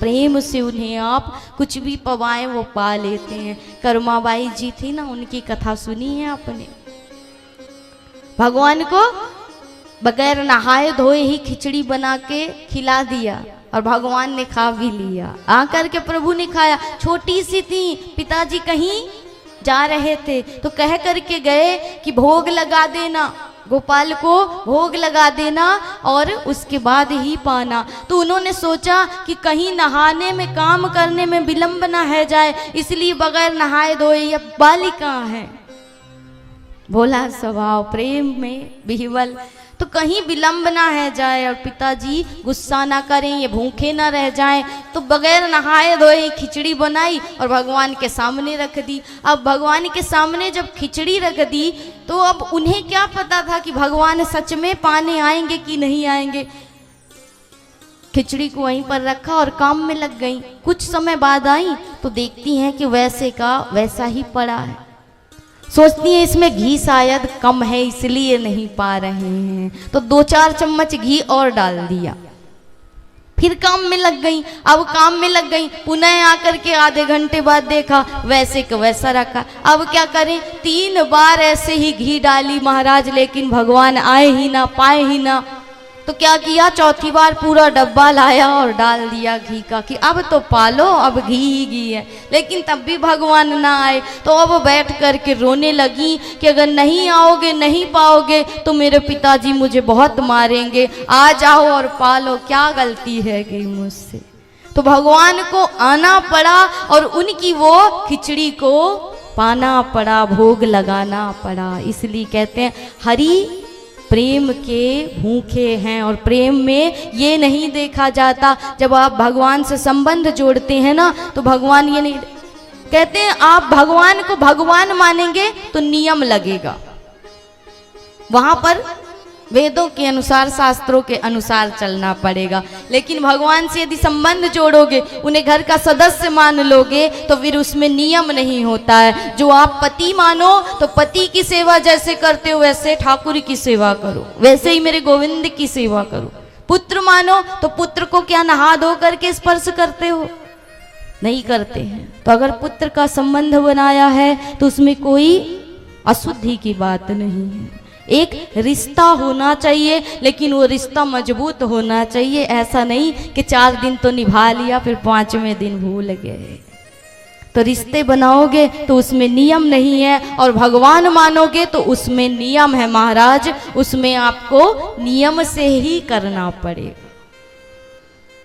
प्रेम से उन्हें आप कुछ भी पवाएं वो पा लेते हैं। कर्माबाई जी थी ना, उनकी कथा सुनी है आपने। भगवान को बगैर नहाए धोए ही खिचड़ी बना के खिला दिया और भगवान ने खा भी लिया। आकर के प्रभु ने खाया। छोटी सी थी, पिताजी कहीं जा रहे थे तो कह करके गए कि भोग लगा देना, गोपाल को भोग लगा देना और उसके बाद ही पाना। तो उन्होंने सोचा कि कहीं नहाने में, काम करने में विलंब ना है जाए, इसलिए बगैर नहाए धोए। ये बालिका है, भोला स्वभाव, प्रेम में विह्वल, तो कहीं विलंब ना है जाए और पिताजी गुस्सा ना करें, ये भूखे ना रह जाएं, तो बगैर नहाए धोए खिचड़ी बनाई और भगवान के सामने रख दी। अब भगवान के सामने जब खिचड़ी रख दी तो अब उन्हें क्या पता था कि भगवान सच में पाने आएंगे कि नहीं आएंगे। खिचड़ी को वहीं पर रखा और काम में लग गई। कुछ समय बाद आई तो देखती हैं कि वैसे का वैसा ही पड़ा है। सोचती हैं इसमें घी शायद कम है इसलिए नहीं पा रहे हैं, तो 2-4 चम्मच घी और डाल दिया। फिर काम में लग गई। अब काम में लग गई, पुनः आकर के आधे घंटे बाद देखा वैसे का वैसा रखा। अब क्या करें, 3 बार ऐसे ही घी डाली महाराज, लेकिन भगवान आए ही ना, पाए ही ना। तो क्या किया, चौथी बार पूरा डब्बा लाया और डाल दिया घी का कि अब तो पालो, अब घी ही घी है। लेकिन तब भी भगवान ना आए। तो अब बैठ कर के रोने लगी कि अगर नहीं आओगे, नहीं पाओगे तो मेरे पिताजी मुझे बहुत मारेंगे, आ जाओ और पालो, क्या गलती है गई मुझसे। तो भगवान को आना पड़ा और उनकी वो खिचड़ी को पाना पड़ा, भोग लगाना पड़ा। इसलिए कहते हैं हरि प्रेम के भूखे हैं। और प्रेम में ये नहीं देखा जाता, जब आप भगवान से संबंध जोड़ते हैं ना, तो भगवान ये नहीं कहते हैं आप भगवान को भगवान मानेंगे तो नियम लगेगा। वहां पर वेदों के अनुसार, शास्त्रों के अनुसार चलना पड़ेगा। लेकिन भगवान से यदि संबंध जोड़ोगे, उन्हें घर का सदस्य मान लोगे, तो फिर उसमें नियम नहीं होता है। जो आप पति मानो तो पति की सेवा जैसे करते हो वैसे ठाकुर की सेवा करो, वैसे ही मेरे गोविंद की सेवा करो। पुत्र मानो तो पुत्र को क्या नहा धो करके स्पर्श करते हो? नहीं करते हैं। तो अगर पुत्र का संबंध बनाया है तो उसमें कोई अशुद्धि की बात नहीं है। एक रिश्ता होना चाहिए, लेकिन वो रिश्ता मजबूत होना चाहिए। ऐसा नहीं कि 4 दिन तो निभा लिया फिर 5वें दिन भूल गए। तो रिश्ते बनाओगे तो उसमें नियम नहीं है, और भगवान मानोगे तो उसमें नियम है महाराज। उसमें आपको नियम से ही करना पड़ेगा।